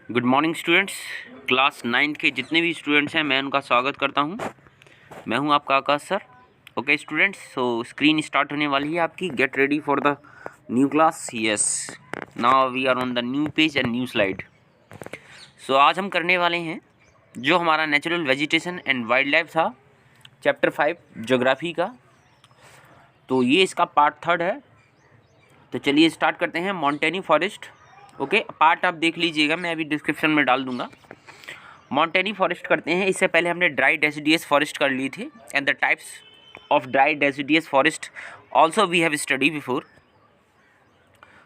Good morning students. Class 9 के जितने भी स्टूडेंट्स हैं मैं उनका स्वागत करता हूं। मैं हूं आपका Akash sir. Okay students, so screen start होने वाली है आपकी। Get ready for the new class. Yes, now we are on the new page and new slide. So आज हम करने वाले हैं जो हमारा natural vegetation and wildlife था, चैप्टर 5 ज्योग्राफी का। तो ये इसका पार्ट 3 है। तो चलिए स्टार्ट करते हैं। मॉन्टेनी फॉरेस्ट। ओके, पार्ट आप देख लीजिएगा, मैं अभी डिस्क्रिप्शन में डाल दूंगा। मॉन्टेनी फॉरेस्ट करते हैं। इससे पहले हमने ड्राई डेसिडियस फॉरेस्ट कर ली थी and the types of dry deciduous forest also we have study before.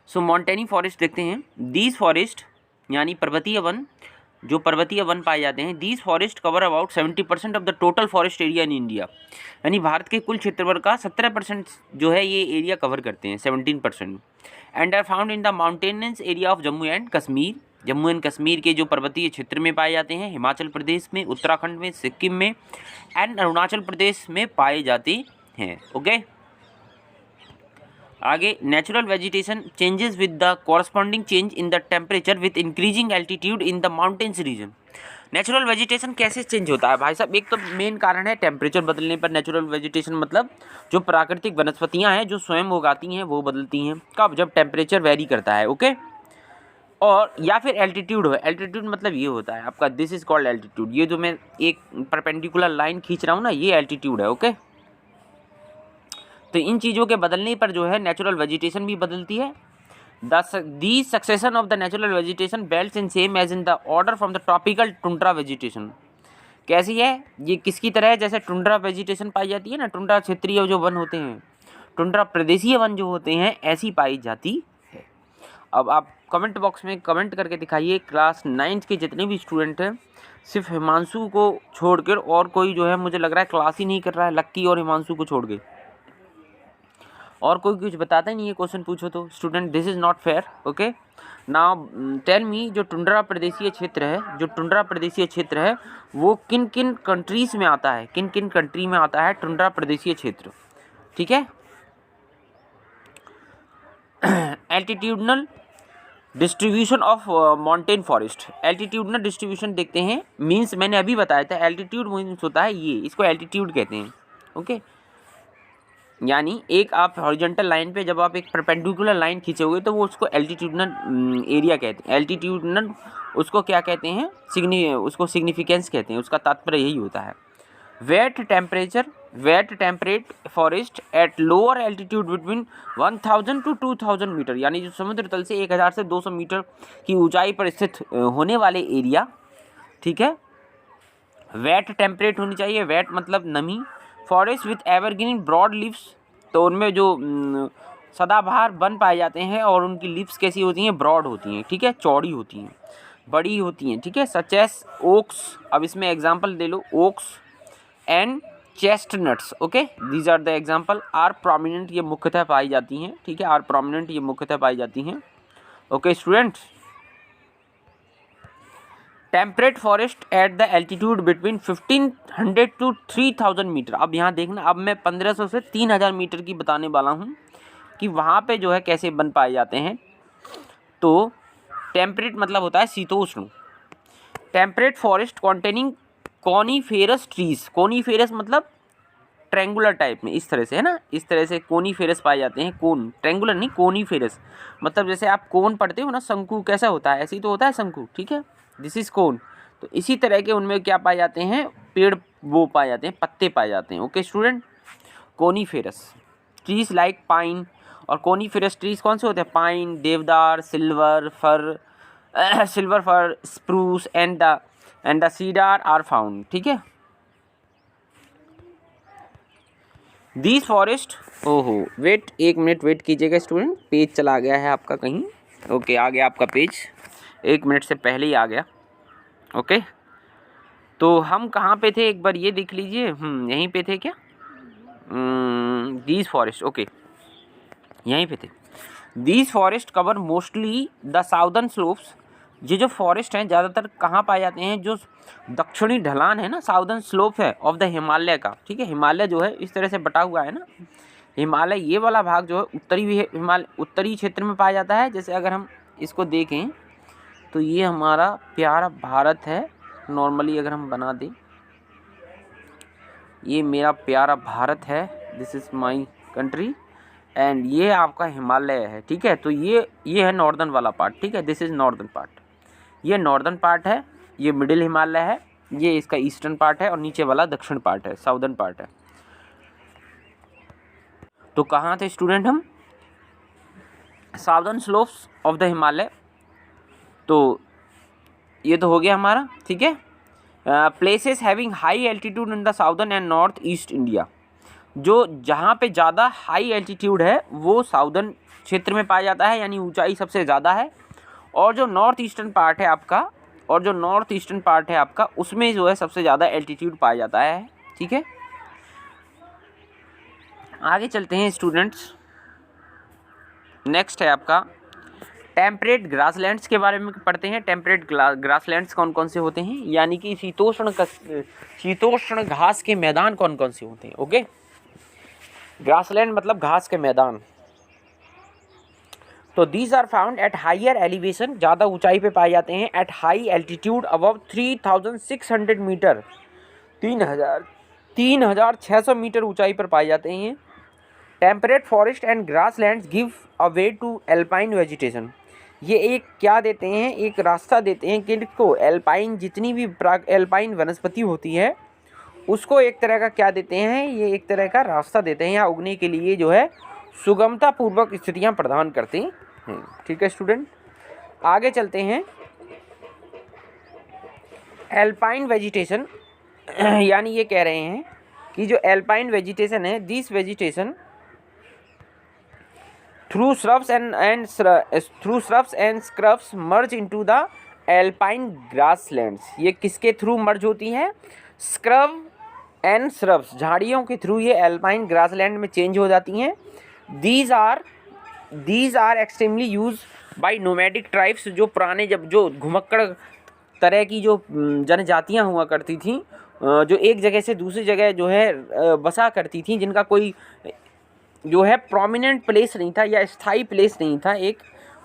So montane forest देखते हैं। दीज फॉरेस्ट यानी पर्वतीय वन, जो पर्वतीय वन पाए जाते हैं, these forest cover about 70% of the total forest area in India. यानी भारत के कुल क्षेत्रफल का 17% जो है ये एरिया कवर करते हैं, 17%। And are found in the mountainous area of Jammu and Kashmir. Jammu and Kashmir के जो पर्वतीय क्षेत्र में पाए जाते हैं, हिमाचल प्रदेश में, उत्तराखंड में, सिक्किम में एंड अरुणाचल प्रदेश में पाए जाते हैं। ओके, आगे natural vegetation changes with the corresponding change in the temperature with increasing altitude in the mountains region. Natural vegetation कैसे चेंज होता है भाई साहब? एक तो मेन कारण है टेम्परेचर बदलने पर नेचुरल वेजिटेशन, मतलब जो प्राकृतिक वनस्पतियां हैं जो स्वयं उगाती हैं वो बदलती हैं। कब? जब टेम्परेचर वेरी करता है। ओके, और या फिर एल्टीट्यूड हो। एल्टीट्यूड मतलब ये होता है आपका, दिस इज कॉल्ड एल्टीट्यूड। ये जो मैं एक परपेंडिकुलर लाइन खींच रहा हूँ ना, ये एल्टीट्यूड है। ओके, तो इन चीज़ों के बदलने पर जो है नेचुरल वेजिटेशन भी बदलती है। The succession of the natural vegetation belts in same age in the order from the tropical tundra vegetation. कैसी है ये? किसकी तरह है? जैसे टुंड्रा वेजिटेशन पाई जाती है ना, टुंड्रा क्षेत्रीय जो वन होते हैं, टुंड्रा प्रदेशीय वन जो होते हैं, ऐसी पाई जाती है। अब आप कमेंट बॉक्स में कमेंट करके दिखाइए, क्लास 9 के जितने भी स्टूडेंट हैं, सिर्फ हिमांशु को छोड़कर और कोई जो है मुझे लग रहा है क्लास ही नहीं कर रहा है। लक्की और हिमांशु को छोड़ के और कोई कुछ बताता ही नहीं है। क्वेश्चन पूछो तो student, this is not fair. Okay, now tell me, जो टुंड्रा प्रदेशीय क्षेत्र है, जो टुंड्रा प्रदेशीय क्षेत्र है वो किन किन कंट्रीज़ में आता है? किन किन कंट्री में आता है टुंड्रा प्रदेशीय क्षेत्र? ठीक है। Altitudinal distribution of mountain forest. Altitudinal distribution देखते हैं। मीन्स मैंने अभी बताया था, एल्टीट्यूड मीन्स होता है ये, इसको एल्टीट्यूड कहते हैं। ओके, यानी एक आप हॉरिजॉन्टल लाइन पे जब आप एक परपेंडिकुलर लाइन खींचोगे तो वो उसको एल्टीट्यूडनल एरिया कहते हैं। एल्टीट्यूडनल उसको क्या कहते हैं? उसको सिग्निफिकेंस कहते हैं। उसका तात्पर्य यही होता है। Wet temperate forest at lower altitude between 1000 to 2000 metre, यानी जो समुद्र तल से 1000 से 200 मीटर की ऊंचाई पर स्थित होने वाले एरिया। ठीक है, वेट टेम्परेट होनी चाहिए। वेट मतलब नमी। Forest with evergreen broad leaves, तो उनमें जो सदाबहार वन पाए जाते हैं और उनकी लीव्स कैसी होती हैं? ब्रॉड होती हैं। ठीक है, चौड़ी होती हैं, बड़ी होती हैं। ठीक है, सच एस ओक्स। अब इसमें एग्जांपल दे लो, oaks and chestnuts. Okay, these are the example. Are prominent, ये मुख्यतः पाई जाती हैं। ठीक है, आर प्रोमिनेंट, ये मुख्यतः पाई जाती हैं। Okay students, temperate forest at the altitude between 1500 to 3000 metre. अब यहाँ देखना, अब मैं 1500 से 3000 मीटर की बताने वाला हूँ कि वहाँ पे जो है कैसे बन पाए जाते हैं। तो टेम्परेट मतलब होता है शीतोष्ण। Temperate forest containing coniferous trees. Coniferous मतलब ट्रेंगुलर टाइप में, इस तरह से है ना, इस तरह से कोनीफेरस पाए जाते हैं। कोन, ट्रेंगुलर नहीं, कोनीफेरस मतलब जैसे आप कोन पढ़ते हो ना, शंकु कैसा होता है, ऐसे ही तो होता है शंकु। ठीक है, दिस इज कोन। तो इसी तरह के उनमें क्या पाए जाते हैं? पेड़ वो पाए जाते हैं, पत्ते पाए जाते हैं। Okay student, coniferous trees like pine. और कोनीफेरस ट्रीज कौन से होते हैं? Pine, deodar, silver fir, spruce and the cedar are found. ठीक है, दीज फॉरेस्ट। ओहो, वेट, एक मिनट वेट कीजिएगा स्टूडेंट, पेज चला गया है आपका कहीं। ओके, आ गया आपका पेज, 1 मिनट से पहले ही आ गया। ओके, तो हम कहाँ पे थे एक बार ये देख लीजिए। यहीं पे थे क्या? These forest. ओके, यहीं पे थे। These forest cover mostly the southern slopes. ये जो फॉरेस्ट हैं ज़्यादातर कहाँ पाए जाते हैं? जो दक्षिणी ढलान है ना, साउदर्न स्लोप है ऑफ द हिमालय का। ठीक है, हिमालय जो है इस तरह से बटा हुआ है ना, हिमालय ये वाला भाग जो है उत्तरी क्षेत्र में पाया जाता है। जैसे अगर हम इसको देखें तो ये हमारा प्यारा भारत है। नॉर्मली अगर हम बना दें, ये मेरा प्यारा भारत है, this is my country, and ये आपका हिमालय है। ठीक है, तो ये है नॉर्दर्न वाला पार्ट। ठीक है, दिस इज़ नॉर्दर्न पार्ट, ये नॉर्दर्न पार्ट है, ये मिडिल हिमालय है, ये इसका ईस्टर्न पार्ट है, और नीचे वाला दक्षिण पार्ट है, साउदर्न पार्ट है। तो कहाँ थे स्टूडेंट हम? Southern slopes of the Himalaya. तो ये तो हो गया हमारा। ठीक है, places having high altitude in the southern and north east India. जो जहाँ पे ज़्यादा हाई एल्टीट्यूड है वो साउदर्न क्षेत्र में पाया जाता है, यानी ऊंचाई सबसे ज़्यादा है। और जो नॉर्थ ईस्टर्न पार्ट है आपका, उसमें जो है सबसे ज़्यादा एल्टीट्यूड पाया जाता है। ठीक है, आगे चलते हैं स्टूडेंट्स। नेक्स्ट है आपका टेम्परेट ग्रासलैंड्स के बारे में पढ़ते हैं। टेम्परेट ग्रासलैंड्स कौन कौन से होते हैं, यानी कि शीतोष्ण घास के मैदान कौन कौन से होते हैं। ओके, ग्रासलैंड मतलब घास के मैदान। तो these are found at higher elevation, ज़्यादा ऊंचाई पे पाए जाते हैं। At high altitude above 3600 metre, 3600 metre ऊंचाई पर पाए जाते हैं। Temperate forest and grasslands give a way to alpine vegetation, ये एक क्या देते हैं, एक रास्ता देते हैं किनको, एल्पाइन, जितनी भी एल्पाइन वनस्पति होती है उसको एक तरह का क्या देते हैं, ये एक तरह का रास्ता देते हैं, यहाँ उगने के लिए जो है सुगमता पूर्वक स्थितियाँ प्रदान करते हैं। ठीक है स्टूडेंट, आगे चलते हैं। एल्पाइन वेजिटेशन, यानी ये कह रहे हैं कि जो एल्पाइन वेजिटेशन है, this vegetation through shrubs and scrubs merge into the alpine grasslands। ये किसके थ्रू मर्ज होती है? स्क्रब एंड श्रब्स, झाड़ियों के थ्रू ये एल्पाइन ग्रासलैंड में चेंज हो जाती हैं। These are extremely use by nomadic tribes, जो पुराने जो घुमक्कड़ तरह की जो जनजातियाँ हुआ करती थीं, जो एक जगह से दूसरी जगह जो है बसा करती थीं, जिनका कोई जो है प्रोमिनेंट प्लेस नहीं था या स्थायी प्लेस नहीं था। एक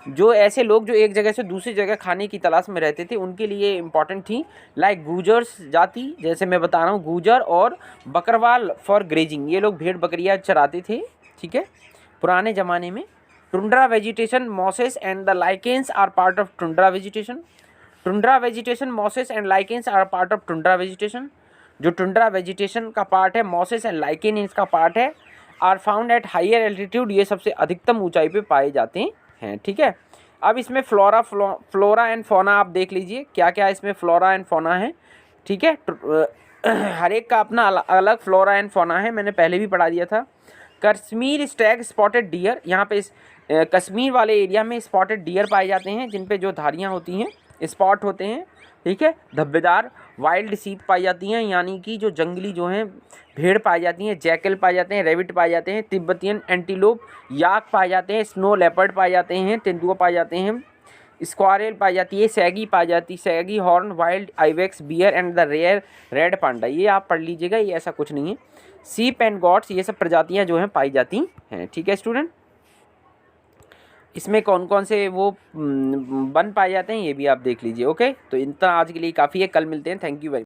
जो ऐसे लोग जो एक जगह से दूसरी जगह खाने की तलाश में रहते थे, उनके लिए इम्पॉर्टेंट थी। लाइक गूजर्स जाति, जैसे मैं बता रहा हूँ, गूजर और बकरवाल फॉर ग्रेजिंग, ये लोग भेड़ बकरियाँ चराते थे। ठीक है, पुराने ज़माने में। Tundra vegetation, mosses and the lichens are part of tundra vegetation. Tundra vegetation, mosses and lichens are part of tundra vegetation. जो टुंड्रा वेजिटेशन का पार्ट है, मॉसेस एंड लाइकेन इसका पार्ट है। Are found at higher altitude, ये सबसे अधिकतम ऊंचाई पे पाए जाते हैं। ठीक है, अब इसमें फ्लोरा एंड फौना आप देख लीजिए, क्या क्या इसमें फ्लोरा एंड फौना है। ठीक है, हर एक का अपना अलग फ्लोरा एंड फौना है, मैंने पहले भी पढ़ा दिया था। कश्मीर स्टैग स्पॉटेड डियर, यहाँ पे कश्मीर वाले एरिया में स्पॉटेड डियर पाए जाते हैं, जिन पे जो धारियाँ होती हैं, स्पॉट होते हैं। ठीक है, धब्बेदार वाइल्ड सीप पाई जाती हैं, यानी कि जो जंगली जो हैं भेड़ पाई जाती हैं, जैकल पाए जाते हैं, रेबिट पाए जाते हैं, तिब्बतियन एंटीलोप, याक पाए जाते हैं, स्नो लेपर्ड पाए जाते हैं, तेंदुआ पाए जाते हैं, स्क्वारेल पाई जाती है, सैगी पाई जाती है, saiga horn, wild ibex, bear and the rare red panda, ये आप पढ़ लीजिएगा, ये ऐसा कुछ नहीं है। सीप एंड गॉट्स, ये सब प्रजातियाँ जो हैं पाई जाती हैं। ठीक है स्टूडेंट, इसमें कौन कौन से वो वन पाए जाते हैं ये भी आप देख लीजिए। ओके, तो इतना आज के लिए काफ़ी है, कल मिलते हैं। Thank you very